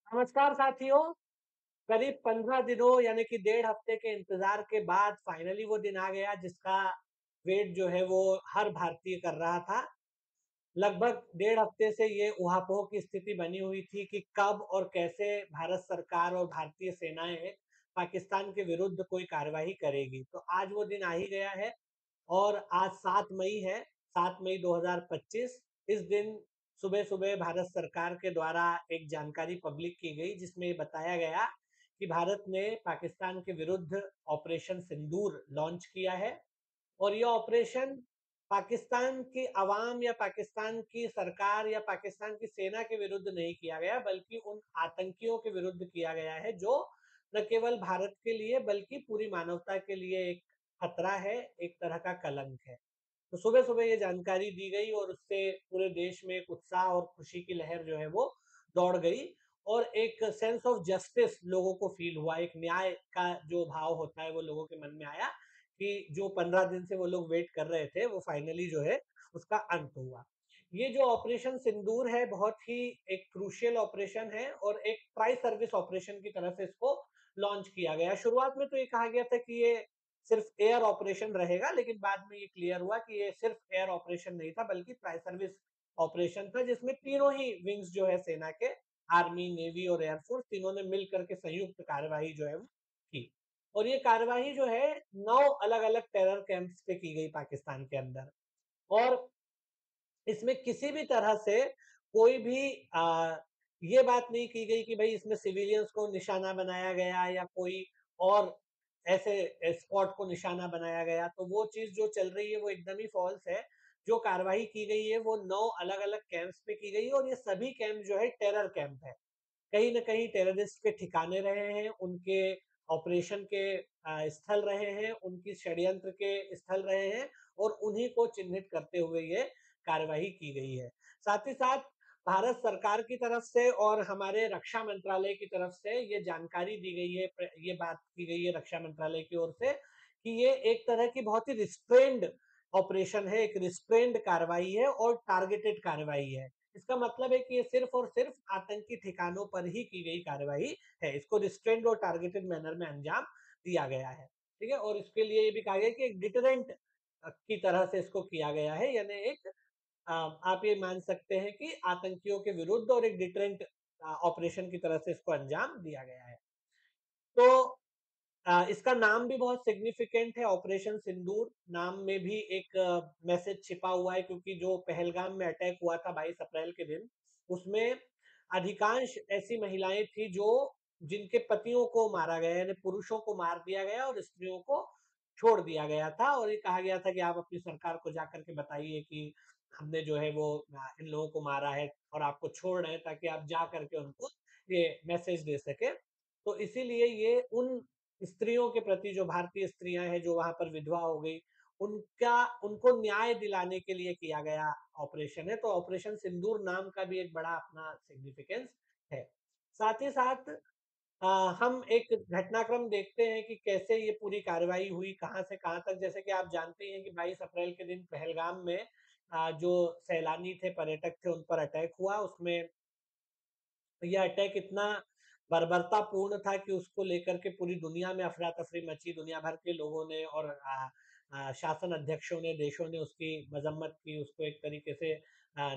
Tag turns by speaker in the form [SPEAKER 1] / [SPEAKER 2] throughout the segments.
[SPEAKER 1] नमस्कार साथियों। करीब 15 दिनों यानी कि डेढ़ हफ्ते के इंतजार के बाद फाइनली वो दिन आ गया जिसका वेट जो है वो हर भारतीय कर रहा था। लगभग डेढ़ हफ्ते से ये ऊहापोह की स्थिति बनी हुई थी कि कब और कैसे भारत सरकार और भारतीय सेनाएं पाकिस्तान के विरुद्ध कोई कार्यवाही करेगी। तो आज वो दिन आ ही गया है और आज 7 मई है, 7 मई 2025। इस दिन सुबह-सुबह भारत सरकार के द्वारा एक जानकारी पब्लिक की गई जिसमें ये बताया गया कि भारत ने पाकिस्तान के विरुद्ध ऑपरेशन सिंदूर लॉन्च किया है और ये ऑपरेशन पाकिस्तान की अवाम या पाकिस्तान की सरकार या पाकिस्तान की सेना के विरुद्ध नहीं किया गया, बल्कि उन आतंकियों के विरुद्ध किया गया है जो न केवल भारत के लिए बल्कि पूरी मानवता के लिए एक खतरा है, एक तरह का कलंक है। तो सुबह-सुबह ये जानकारी दी गई और उससे पूरे देश में एक उत्साह और खुशी की लहर जो है वो दौड़ गई और एक सेंस ऑफ जस्टिस लोगों को फील हुआ, एक न्याय का जो भाव होता है वो लोगों के मन में आया कि जो 15 दिन से वो लोग वेट कर रहे थे वो फाइनली जो है उसका अंत हुआ। ये जो ऑपरेशन सिंदूर है बहुत ही एक क्रूशियल ऑपरेशन है और एक ट्राई सर्विस ऑपरेशन की तरह से इसको लॉन्च किया गया। शुरुआत में तो ये कहा गया था कि ये सिर्फ एयर ऑपरेशन रहेगा, लेकिन बाद में ये क्लियर हुआ कि ये सिर्फ एयर ऑपरेशन नहीं था बल्कि ट्राई सर्विस ऑपरेशन था जिसमें तीनों ही विंग्स जो है सेना के, आर्मी, नेवी और एयरफोर्स, तीनों ने मिल करके संयुक्त कार्यवाही जो है वो की। और ये कार्यवाही जो है 9 अलग-अलग टेरर कैंप्स पे की गई पाकिस्तान के अंदर और इसमें किसी भी तरह से कोई भी ये बात नहीं की गई कि भई इसमें सिविलियंस को निशाना बनाया गया या कोई और ऐसे स्पॉट को निशाना बनाया गया, तो वो चीज़ जो चल रही है वो एकदम ही फ़ॉल्स है। जो कार्रवाई की गई है वो 9 अलग-अलग कैंप्स पे की गई है और ये सभी कैंप जो है टेरर कैंप है। कहीं न कहीं टेररिस्ट के ठिकाने रहे हैं, उनके ऑपरेशन के स्थल रहे हैं, उनकी षड्यंत्र के स्थल रहे हैं और उन्हीं को चिह्नित करते हुए ये कार्यवाही की गई है। साथ ही साथ भारत सरकार की तरफ से और हमारे रक्षा मंत्रालय की तरफ से ये जानकारी दी गई है, ये बात की गई है रक्षा मंत्रालय की ओर से कि ये एक तरह की बहुत ही रिस्ट्रेन्ड ऑपरेशन है, एक रिस्ट्रेन्ड कार्रवाई है और टारगेटेड कार्रवाई है। इसका मतलब है कि ये सिर्फ और सिर्फ आतंकी ठिकानों पर ही की गई कार्रवाई है। इसको रिस्ट्रेन्ड और टारगेटेड मैनर में अंजाम दिया गया है। ठीक है? और इसके लिए ये भी कहा गया है कि एक डिटरेंट की तरह से इसको किया गया है, यानी एक आप ये मान सकते हैं कि आतंकियों के विरुद्ध और एक डिटरेंट ऑपरेशन की तरह से इसको अंजाम दिया गया है। तो इसका नाम भी बहुत सिग्निफिकेंट है, ऑपरेशन सिंदूर। नाम में भी एक मैसेज छिपा हुआ है क्योंकि जो पहलगाम में अटैक हुआ था 22 अप्रैल के दिन, उसमें अधिकांश ऐसी महिलाएँ थी जो जिनके पतियों को मारा गया, यानी पुरुषों को मार दिया गया और स्त्रियों को छोड़ दिया गया था और ये कहा गया था कि आप अपनी सरकार को जाकर के बताइए कि हमने जो है वो इन लोगों को मारा है और आपको छोड़ रहे हैं ताकि आप जा करके उनको ये मैसेज दे सकें। तो इसीलिए ये उन स्त्रियों के प्रति, जो भारतीय स्त्रियाँ हैं जो वहाँ पर विधवा हो गई, उनका उनको न्याय दिलाने के लिए किया गया ऑपरेशन है। तो ऑपरेशन सिंदूर नाम का भी एक बड़ा अपना सिग्निफिकेंस है। साथ ही साथ अ, हम एक घटनाक्रम देखते हैं कि कैसे ये पूरी कार्रवाई हुई, कहाँ से कहाँ तक। जैसे कि आप जानते ही हैं कि 22 अप्रैल के दिन पहलगाम में जो सैलानी थे, पर्यटक थे, उन पर अटैक हुआ। उसमें यह अटैक इतना बर्बरतापूर्ण था कि उसको लेकर के पूरी दुनिया में अफ़रा-तफ़री मची, दुनिया भर के लोगों ने और शासन अध्यक्षों ने, देशों ने उसकी मज़म्मत की, उसको एक तरीके से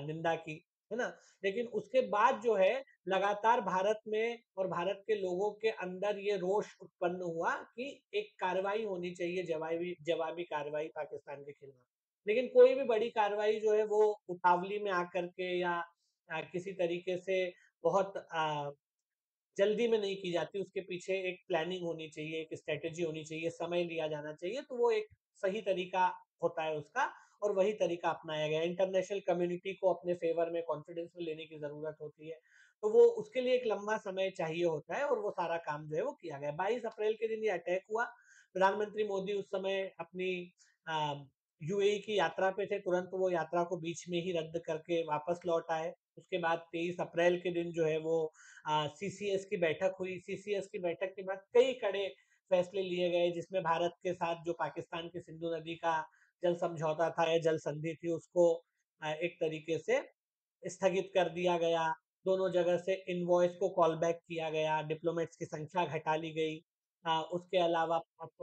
[SPEAKER 1] निंदा की, है ना? लेकिन उसके बाद जो है लगातार भारत में और भारत के लोगों के अंदर ये रोष उत्पन्न हुआ कि एक कार्रवाई होनी चाहिए, जवाबी जवाबी कार्रवाई पाकिस्तान के खिलाफ। लेकिन कोई भी बड़ी कार्रवाई जो है वो उतावली में आकर के या किसी तरीके से बहुत जल्दी में नहीं की जाती, उसके पीछे एक प्लानिंग होनी चाहिए, एक स्ट्रैटेजी होनी चाहिए, समय लिया जाना चाहिए, तो वो एक सही तरीका होता है उसका और वही तरीका अपनाया गया है। इंटरनेशनल कम्युनिटी को अपने फ़ेवर में, कॉन्फिडेंस में लेने की ज़रूरत होती है, तो वो उसके लिए एक लंबा समय चाहिए होता है और वो सारा काम जो है वो किया गया। 22 अप्रैल के दिन ये अटैक हुआ, प्रधानमंत्री मोदी उस समय अपनी अ, यूएई की यात्रा पे थे, तुरंत वो यात्रा को बीच में ही रद्द करके वापस लौट आए। उसके बाद 23 अप्रैल के दिन जो है वो सीसीएस की बैठक हुई। सीसीएस की बैठक के बाद कई कड़े फैसले लिए गए जिसमें भारत के साथ जो पाकिस्तान की सिंधु नदी का जल समझौता था या जल संधि थी उसको एक तरीके से स्थगित कर दिया गया। दोनों जगह से इनवॉइस को कॉल बैक किया गया, डिप्लोमेट्स की संख्या घटा ली गई। उसके अलावा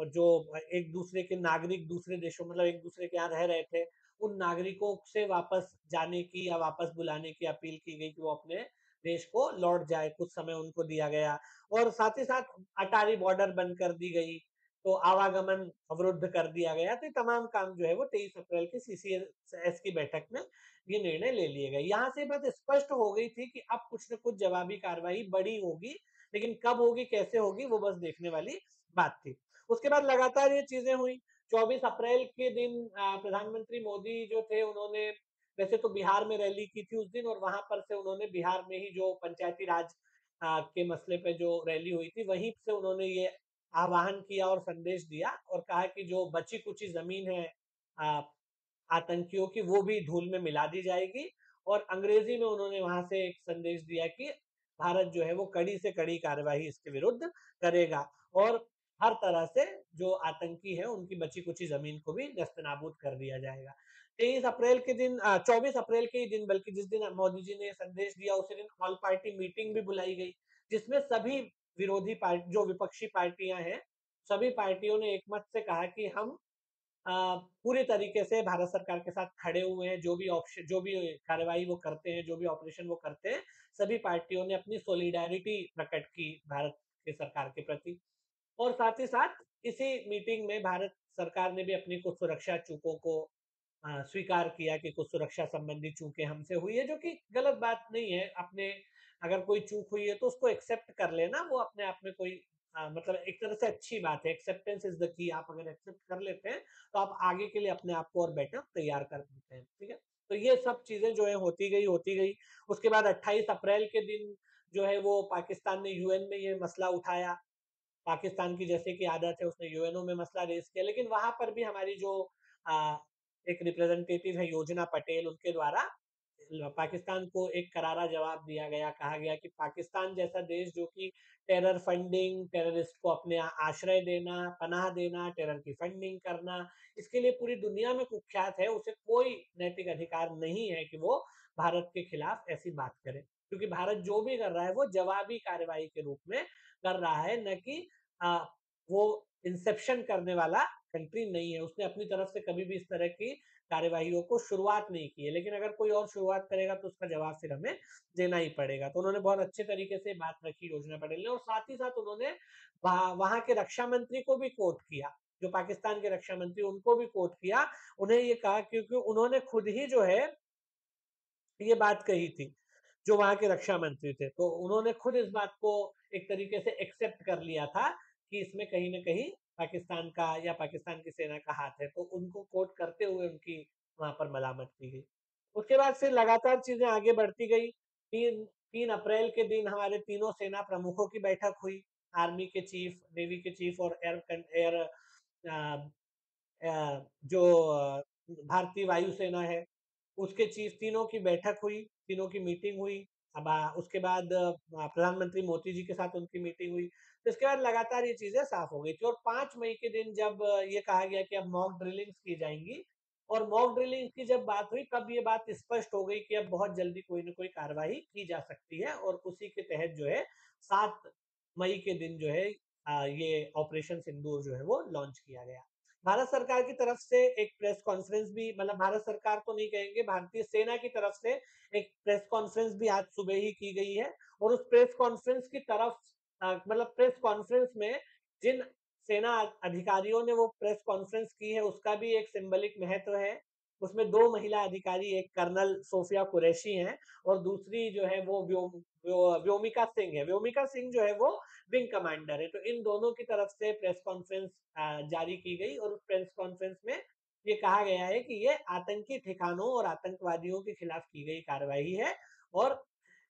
[SPEAKER 1] जो एक दूसरे के नागरिक दूसरे देशों मतलब एक दूसरे के यहाँ रह रहे थे, उन नागरिकों से वापस जाने की या वापस बुलाने की अपील की गई कि वो अपने देश को लौट जाए, कुछ समय उनको दिया गया। और साथ ही साथ अटारी बॉर्डर बंद कर दी गई, तो आवागमन अवरुद्ध कर दिया गया। तो ये तमाम काम जो है वो 23 अप्रैल की सीसीएस की बैठक में ये निर्णय ले लिए गए। यहाँ से बात स्पष्ट हो गई थी कि अब कुछ न कुछ जवाबी कार्रवाई बड़ी होगी, लेकिन कब होगी, कैसे होगी, वो बस देखने वाली बात थी। उसके बाद लगातार ये चीजें हुई। 24 अप्रैल के दिन प्रधानमंत्री मोदी जो थे उन्होंने वैसे तो बिहार में रैली की थी उस दिन, और वहां पर से उन्होंने बिहार में ही जो पंचायती राज के मसले पे जो रैली हुई थी वहीं से उन्होंने ये आह्वान किया और संदेश दिया और कहा कि जो बची कुची जमीन है आ, आतंकियों की वो भी धूल में मिला दी जाएगी। और अंग्रेजी में उन्होंने वहां से एक संदेश दिया कि भारत जो है वो कड़ी से कड़ी कार्यवाही इसके विरुद्ध करेगा और हर तरह से जो आतंकी है उनकी बची कुची जमीन को भी नस्तनाबूद कर दिया जाएगा। 23 अप्रैल के दिन 24 अप्रैल के ही दिन बल्कि जिस दिन मोदी जी ने संदेश दिया उसी दिन ऑल पार्टी मीटिंग भी बुलाई गई, जिसमें सभी विरोधी पार्टी जो विपक्षी पार्टियां हैं सभी पार्टियों ने एकमत से कहा कि हम पूरी तरीके से भारत सरकार के साथ खड़े हुए हैं। जो भी कार्रवाई वो करते हैं, जो भी ऑपरेशन वो करते हैं, सभी पार्टियों ने अपनी सोलिडारिटी प्रकट की भारत के सरकार के प्रति। और साथ ही साथ इसी मीटिंग में भारत सरकार ने भी अपनी कुछ सुरक्षा चूकों को स्वीकार किया कि कुछ सुरक्षा संबंधी चूकें हमसे हुई है, जो कि गलत बात नहीं है। अपने अगर कोई चूक हुई है तो उसको एक्सेप्ट कर लेना, वो अपने आप में कोई मतलब एक तरह से अच्छी बात है। Acceptance is the key. आप अगर एक्सेप्ट कर लेते हैं तो आप आगे के लिए अपने आप को और बेटर तैयार कर पाते हैं। ठीक है, तो ये सब चीजें जो है होती गई। उसके बाद 28 अप्रैल के दिन जो है वो पाकिस्तान ने यूएन में ये मसला उठाया। पाकिस्तान की जैसे कि आदत है उसने यूएनओ में मसला रेज किया, लेकिन वहां पर भी हमारी जो आ, एक रिप्रेजेंटेटिव है योजना पटेल, उनके द्वारा पाकिस्तान को एक करारा जवाब दिया गया। कहा गया कि पाकिस्तान जैसा देश जो कि टेरर फंडिंग, टेररिस्ट को अपने आश्रय देना, पनाह देना, टेरर की फंडिंग करना, इसके लिए पूरी दुनिया में कुख्यात है, उसे कोई नैतिक अधिकार नहीं है कि वो भारत के खिलाफ ऐसी बात करे। क्योंकि भारत जो भी कर रहा है वो जवाबी कार्रवाई के रूप में कर रहा है, न कि वो इंसेप्शन करने वाला कंट्री नहीं है। उसने अपनी तरफ से कभी भी इस तरह की कार्यवाहियों को शुरुआत नहीं की है, लेकिन अगर कोई और शुरुआत करेगा तो उसका जवाब फिर हमें देना ही पड़ेगा। तो उन्होंने बहुत अच्छे तरीके से बात रखी योजना पटेल ने, और साथ ही साथ उन्होंने वहां के रक्षा मंत्री को भी कोट किया, जो पाकिस्तान के रक्षा मंत्री उनको भी कोट किया। उन्हें ये कहा क्योंकि उन्होंने खुद ही जो है ये बात कही थी, जो वहां के रक्षा मंत्री थे, तो उन्होंने खुद इस बात को एक तरीके से एक्सेप्ट कर लिया था कि इसमें कहीं न कहीं पाकिस्तान का या पाकिस्तान की सेना का हाथ है। तो उनको कोट करते हुए उनकी वहां पर मलामत की गई। उसके बाद फिर लगातार चीजें आगे बढ़ती गई। 3 अप्रैल के दिन हमारे तीनों सेना प्रमुखों की बैठक हुई। आर्मी के चीफ, नेवी के चीफ और एयर जो भारतीय वायुसेना है उसके चीफ, तीनों की बैठक हुई, तीनों की मीटिंग हुई। अब उसके बाद प्रधानमंत्री मोदी जी के साथ उनकी मीटिंग हुई। तो इसके बाद लगातार ये चीजें साफ हो गई थी, और 5 मई के दिन जब ये कहा गया कि अब मॉक ड्रिलिंग्स की जाएंगी, और मॉक ड्रिलिंग की जब बात हुई तब ये बात स्पष्ट हो गई कि अब बहुत जल्दी कोई ना कोई कार्रवाई की जा सकती है, और उसी के तहत जो है 7 मई के दिन जो है ये ऑपरेशन सिंदूर जो है वो लॉन्च किया गया। भारत सरकार की तरफ से एक प्रेस कॉन्फ्रेंस भी, मतलब भारत सरकार तो नहीं कहेंगे, भारतीय सेना की तरफ से एक प्रेस कॉन्फ्रेंस भी आज सुबह ही की गई है। और उस प्रेस कॉन्फ्रेंस की तरफ मतलब प्रेस कॉन्फ्रेंस में जिन सेना अधिकारियों ने वो प्रेस कॉन्फ्रेंस की है उसका भी एक सिंबलिक महत्व है। उसमें 2 महिला अधिकारी, एक कर्नल सोफिया कुरैशी हैं और दूसरी जो है वो व्योमिका सिंह है। व्योमिका सिंह जो है वो विंग कमांडर है। तो इन दोनों की तरफ से प्रेस कॉन्फ्रेंस जारी की गई, और उस प्रेस कॉन्फ्रेंस में ये कहा गया है कि ये आतंकी ठिकानों और आतंकवादियों के खिलाफ की गई कार्रवाई है, और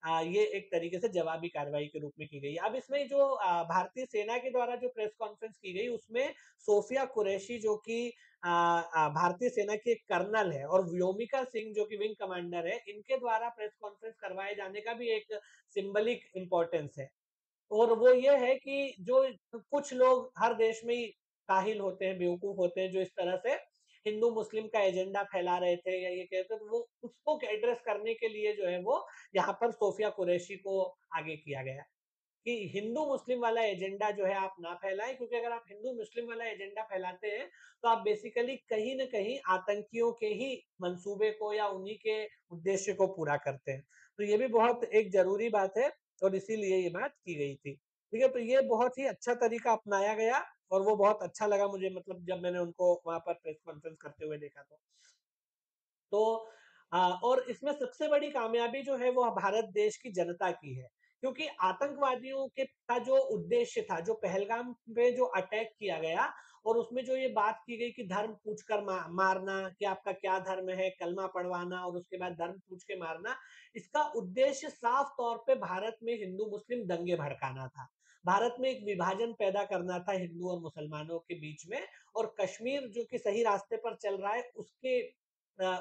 [SPEAKER 1] ये एक तरीके से जवाबी कार्रवाई के रूप में की गई। अब इसमें जो भारतीय सेना के द्वारा जो प्रेस कॉन्फ्रेंस की गई उसमें सोफिया कुरैशी जो कि भारतीय सेना की एक कर्नल है, और व्योमिका सिंह जो कि विंग कमांडर है, इनके द्वारा प्रेस कॉन्फ्रेंस करवाए जाने का भी एक सिंबलिक इम्पोर्टेंस है। और वो ये है कि जो कुछ लोग हर देश में ही काहिल होते हैं, बेवकूफ होते हैं, जो इस तरह से हिंदू मुस्लिम का एजेंडा फैला रहे थे या ये कह रहे थे, तो वो उसको एड्रेस करने के लिए जो है वो यहाँ पर सोफिया कुरैशी को आगे किया गया कि हिंदू मुस्लिम वाला एजेंडा जो है आप ना फैलाएं, क्योंकि अगर आप हिंदू मुस्लिम वाला एजेंडा फैलाते हैं तो आप बेसिकली कहीं ना कहीं आतंकियों के ही मंसूबे को या उन्हीं के उद्देश्य को पूरा करते हैं। तो ये भी बहुत एक जरूरी बात है और इसीलिए ये बात की गई थी। ठीक है, तो ये बहुत ही अच्छा तरीका अपनाया गया और वो बहुत अच्छा लगा मुझे, मतलब जब मैंने उनको वहां पर प्रेस कॉन्फ्रेंस करते हुए देखा तो और इसमें सबसे बड़ी कामयाबी जो है वो भारत देश की जनता की है, क्योंकि आतंकवादियों के का जो उद्देश्य था, जो पहलगाम पे जो अटैक किया गया और उसमें जो ये बात की गई कि धर्म पूछकर मारना, कि आपका क्या धर्म है, कलमा पढ़वाना और उसके बाद धर्म पूछ के मारना, इसका उद्देश्य साफ तौर पे भारत में हिंदू मुस्लिम दंगे भड़काना था। भारत में एक विभाजन पैदा करना था हिंदू और मुसलमानों के बीच में, और कश्मीर जो कि सही रास्ते पर चल रहा है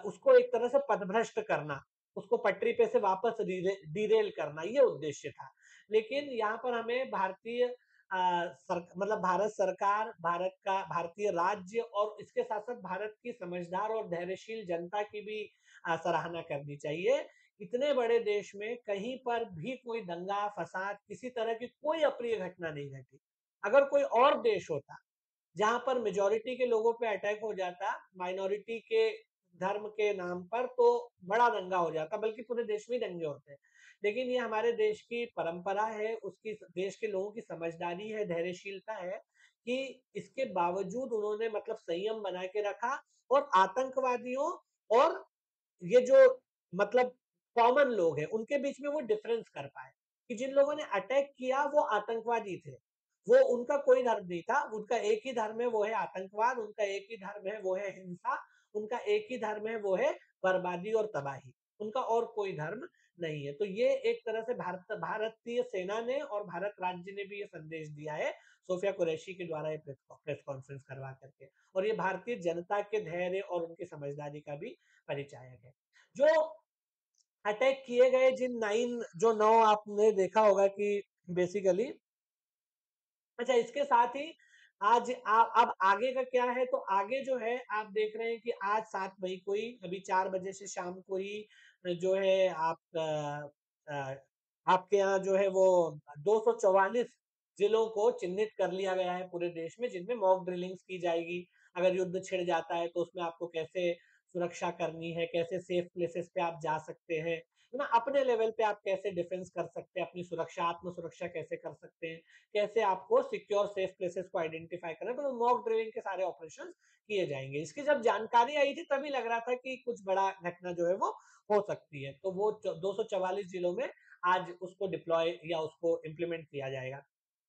[SPEAKER 1] उसको एक तरह से पथभ्रष्ट करना, उसको पटरी पे से वापस डिरेल करना, ये उद्देश्य था। लेकिन यहाँ पर हमें भारतीय मतलब भारत सरकार, भारत का भारतीय राज्य और इसके साथ साथ भारत की समझदार और धैर्यशील जनता की भी सराहना करनी चाहिए। इतने बड़े देश में कहीं पर भी कोई दंगा फसाद, किसी तरह की कोई अप्रिय घटना नहीं घटी। अगर कोई और देश होता जहां पर मेजोरिटी के लोगों पे अटैक हो जाता माइनॉरिटी के धर्म के नाम पर, तो बड़ा दंगा हो जाता, बल्कि पूरे देश में दंगे होते हैं। लेकिन ये हमारे देश की परंपरा है, उसकी देश के लोगों की समझदारी है, धैर्यशीलता है कि इसके बावजूद उन्होंने मतलब संयम बना के रखा और आतंकवादियों और ये जो मतलब कॉमन लोग हैं उनके बीच में वो डिफरेंस कर पाए कि जिन लोगों ने अटैक किया वो आतंकवादी थे, वो उनका कोई धर्म नहीं था, उनका एक ही धर्म है वो है आतंकवाद, उनका एक ही धर्म है वो है हिंसा, उनका एक ही धर्म है वो है बर्बादी और तबाही, उनका और कोई धर्म नहीं है। तो ये एक तरह से भारतीय सेना ने और भारत राज्य ने भी ये संदेश दिया है सोफिया कुरैशी के द्वारा ये प्रेस कॉन्फ्रेंस करवा करके, और ये भारतीय जनता के धैर्य और उनकी समझदारी का भी परिचायक है। जो अटैक किए गए जिन 9 जो 9 आपने देखा होगा कि बेसिकली, अच्छा इसके साथ ही आज अब आगे का क्या है, तो आगे जो है आप देख रहे हैं कि आज 7 मई को ही अभी 4 बजे से शाम को ही जो है अ, आपके यहाँ जो है वो 244 जिलों को चिन्हित कर लिया गया है पूरे देश में, जिनमें मॉक ड्रिलिंग्स की जाएगी। अगर युद्ध छिड़ जाता है तो उसमें आपको कैसे सुरक्षा करनी है, कैसे सेफ प्लेसेस पे आप जा सकते हैं, है ना, अपने लेवल पे आप कैसे डिफेंस कर सकते हैं, अपनी सुरक्षा आत्म सुरक्षा कैसे कर सकते हैं, कैसे आपको सिक्योर सेफ प्लेसेस को आइडेंटिफाई करना है, तो मॉक ड्रिलिंग के सारे ऑपरेशन किए जाएंगे। इसकी जब जानकारी आई थी तभी लग रहा था कि कुछ बड़ा घटना जो है वो हो सकती है, तो वो 244 जिलों में आज उसको डिप्लॉय या उसको इम्प्लीमेंट किया जाएगा।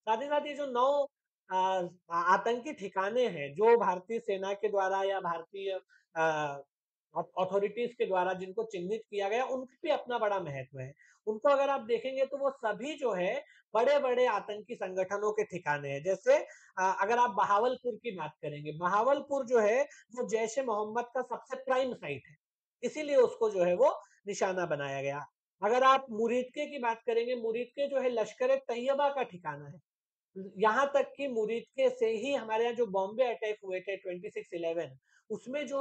[SPEAKER 1] साथ ही साथ ये जो 9 आतंकी ठिकाने हैं जो भारतीय सेना के द्वारा या भारतीय अथॉरिटीज के द्वारा जिनको चिन्हित किया गया, उनका भी अपना बड़ा महत्व है। उनको अगर आप देखेंगे तो वो सभी जो है बड़े बड़े आतंकी संगठनों के ठिकाने हैं। जैसे अगर आप बहावलपुर की बात करेंगे, बहावलपुर जो है वो जैश ए मोहम्मद का सबसे प्राइम साइट है, इसीलिए उसको जो है वो निशाना बनाया गया। अगर आप मुरीदके की बात करेंगे, मुरीदके जो है लश्कर ए तैयबा का ठिकाना है। यहाँ तक कि मुरीदके से ही हमारे यहाँ जो बॉम्बे अटैक हुए थे 26/11, उसमें जो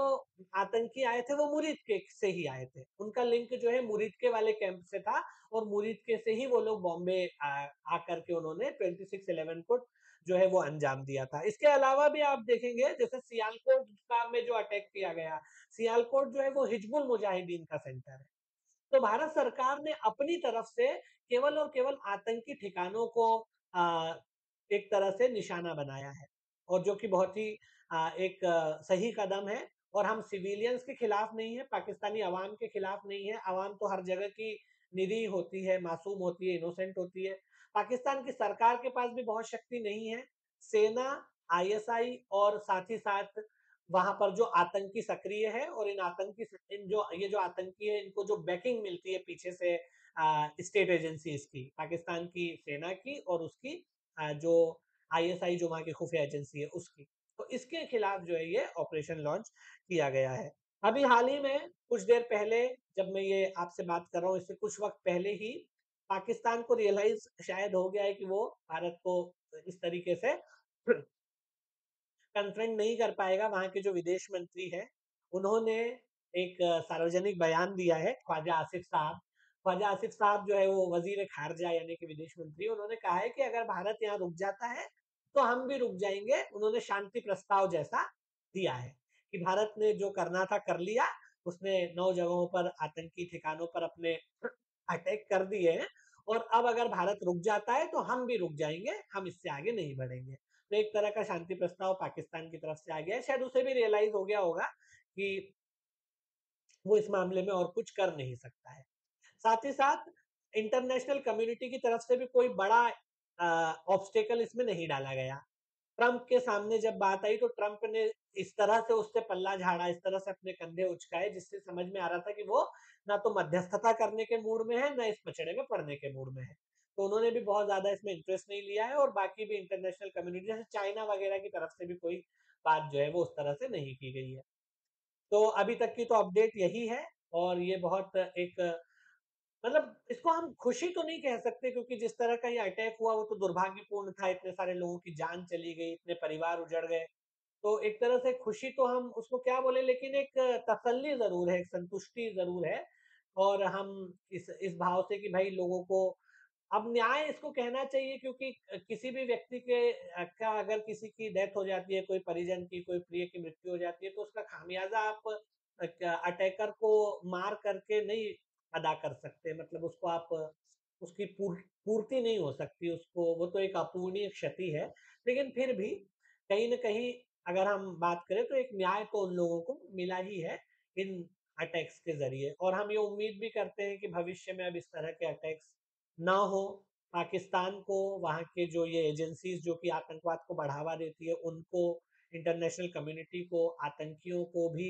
[SPEAKER 1] आतंकी आए थे वो मुरीदके से ही आए थे, उनका लिंक जो है मुरीदके वाले कैंप से था और मुरीदके से ही वो लोग बॉम्बे आकर के उन्होंने 26/11 को जो है वो अंजाम दिया था। इसके अलावा भी आप देखेंगे जैसे सियालकोट का में जो अटैक किया गया, सियालकोट जो है वो हिजबुल मुजाहिदीन का सेंटर है। तो भारत सरकार ने अपनी तरफ से केवल और केवल आतंकी ठिकानों को आ, एक तरह से निशाना बनाया है, और जो कि बहुत ही एक सही कदम है। और हम सिविलियंस के खिलाफ नहीं है, पाकिस्तानी अवाम के खिलाफ नहीं है, अवाम तो हर जगह की निरीह होती है, मासूम होती है, इनोसेंट होती है। पाकिस्तान की सरकार के पास भी बहुत शक्ति नहीं है। सेना, आईएसआई और साथ ही साथ वहां पर जो आतंकी सक्रिय है, और इन जो ये जो आतंकी है इनको जो बैकिंग मिलती है पीछे से स्टेट एजेंसीज की, पाकिस्तान की सेना की और उसकी जो आईएसआई जो वहां की खुफिया एजेंसी है उसकी, तो इसके खिलाफ जो है ये ऑपरेशन लॉन्च किया गया है। अभी हाल ही में कुछ देर पहले जब मैं ये आपसे बात कर रहा हूँ, इससे कुछ वक्त पहले ही पाकिस्तान को रियलाइज शायद हो गया है कि वो भारत को इस तरीके से कन्फ्रंट नहीं कर पाएगा, वहाँ के जो विदेश मंत्री हैं, उन्होंने एक सार्वजनिक बयान दिया है, ख्वाजा आसिफ साहब। ख्वाजा आसिफ साहब जो है वो वज़ीर ख़ारिजा यानी कि विदेश मंत्री, उन्होंने कहा है कि अगर भारत यहाँ रुक जाता है, तो हम भी रुक जाएँगे। उन्होंने शांति प्रस्ताव जैसा दिया है, कि भारत ने जो करना था कर लिया, उसने 9 जगहों पर आतंकी ठिकानों पर अपने अटैक कर दिए हैं और अब अगर भारत रुक जाता है, तो हम भी रुक जाएँगे, हम इससे आगे नहीं बढ़ेंगे। तो एक तरह का शांति प्रस्ताव पाकिस्तान की तरफ से आ गया है। शायद उसे भी रियलाइज़ हो गया होगा कि वो इस मामले में और कुछ कर नहीं सकता है। साथ ही साथ इंटरनेशनल कम्युनिटी की तरफ से भी कोई बड़ा ऑब्स्टेकल इसमें नहीं डाला गया। ट्रंप के सामने जब बात आई तो ट्रंप ने इस तरह से उससे पल्ला झाड़ा, इस तरह से अपने कंधे उचकाए जिससे समझ में आ रहा था कि वो ना तो मध्यस्थता करने के मूड में है, ना इस पचड़े में पड़ने के मूड में है। तो उन्होंने भी बहुत ज़्यादा इसमें इंटरेस्ट नहीं लिया है और बाकी भी इंटरनेशनल कम्युनिटी जैसे चाइना वगैरह की तरफ से भी कोई बात जो है वो उस तरह से नहीं की गई है। तो अभी तक की तो अपडेट यही है और ये बहुत एक मतलब इसको हम खुशी तो नहीं कह सकते क्योंकि जिस तरह का ये अटैक हुआ वो तो दुर्भाग्यपूर्ण था, इतने सारे लोगों की जान चली गई, इतने परिवार उजड़ गए। तो एक तरह से खुशी तो हम उसको क्या बोले लेकिन एक तसल्ली ज़रूर है, एक संतुष्टि ज़रूर है और हम इस भाव से कि भाई लोगों को अब न्याय इसको कहना चाहिए क्योंकि किसी भी व्यक्ति के का अगर किसी की डेथ हो जाती है, कोई परिजन की, कोई प्रिय की मृत्यु हो जाती है, तो उसका खामियाज़ा आप क्या अटैकर को मार करके नहीं अदा कर सकते। मतलब उसको आप उसकी पूर्ति नहीं हो सकती, उसको वो तो एक अपूरणीय क्षति है। लेकिन फिर भी कहीं न कहीं अगर हम बात करें तो एक न्याय तो उन लोगों को मिला ही है इन अटैक्स के ज़रिए और हम ये उम्मीद भी करते हैं कि भविष्य में अब इस तरह के अटैक्स ना हो। पाकिस्तान को वहाँ के जो ये एजेंसीज़ जो कि आतंकवाद को बढ़ावा देती है, उनको इंटरनेशनल कम्युनिटी को, आतंकियों को भी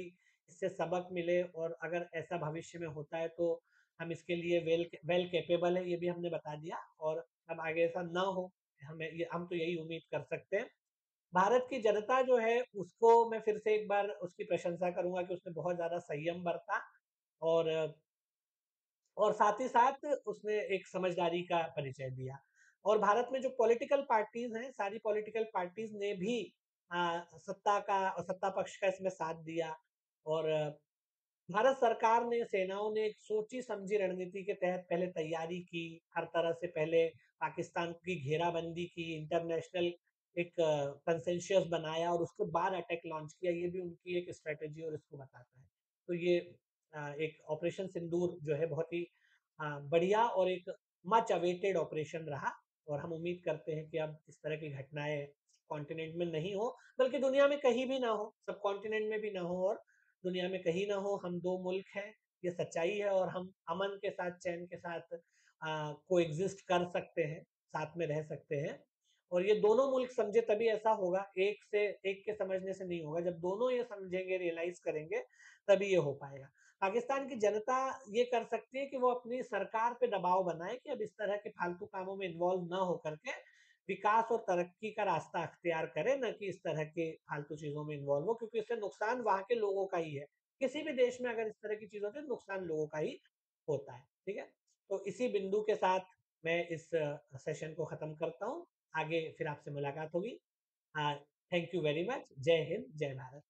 [SPEAKER 1] इससे सबक मिले और अगर ऐसा भविष्य में होता है तो हम इसके लिए वेल कैपेबल है, ये भी हमने बता दिया और अब आगे ऐसा ना हो, हम तो यही उम्मीद कर सकते हैं। भारत की जनता जो है उसको मैं फिर से एक बार उसकी प्रशंसा करूँगा कि उसने बहुत ज़्यादा संयम बरता और और साथ ही साथ उसने एक समझदारी का परिचय दिया। और भारत में जो पॉलिटिकल पार्टीज़ हैं, सारी पॉलिटिकल पार्टीज़ ने भी सत्ता पक्ष का इसमें साथ दिया और भारत सरकार ने, सेनाओं ने एक सोची-समझी रणनीति के तहत पहले तैयारी की, हर तरह से पहले पाकिस्तान की घेराबंदी की, इंटरनेशनल एक कंसेंसस बनाया और उसके बाद अटैक लॉन्च किया, ये भी उनकी एक स्ट्रैटेजी और इसको बताता है। तो ये एक ऑपरेशन सिंदूर जो है बहुत ही बढ़िया और एक मच अवेटेड ऑपरेशन रहा और हम उम्मीद करते हैं कि अब इस तरह की घटनाएँ कॉन्टिनेंट में नहीं हो, बल्कि दुनिया में कहीं भी ना हो, सबकॉन्टिनेंट में भी ना हो और दुनिया में कहीं ना हो, हम 2 मुल्क हैं, ये सच्चाई है और हम अमन के साथ, चैन के साथ कोएग्ज़िस्ट कर सकते हैं, साथ में रह सकते हैं। और ये दोनों मुल्क समझे तभी ऐसा होगा, एक के समझने से नहीं होगा, जब दोनों ये समझेंगे, रियलाइज़ करेंगे, तभी ये हो पाएगा। पाकिस्तान की जनता ये कर सकती है कि वो अपनी सरकार पे दबाव बनाए कि अब इस तरह के फालतू कामों में इन्वॉल्व ना होकर के विकास और तरक्की का रास्ता अख्तियार करे, ना कि इस तरह के फालतू चीज़ों में इन्वॉल्व हो क्योंकि इससे नुकसान वहाँ के लोगों का ही है। किसी भी देश में अगर इस तरह की चीज़ होती है, तो नुकसान लोगों का ही होता है, ठीक है? तो इसी बिंदु के साथ मैं इस सेशन को खत्म करता हूँ। आगे फिर आपसे मुलाकात होगी। हाँ, थैंक यू वेरी मच। जय हिंद, जय भारत।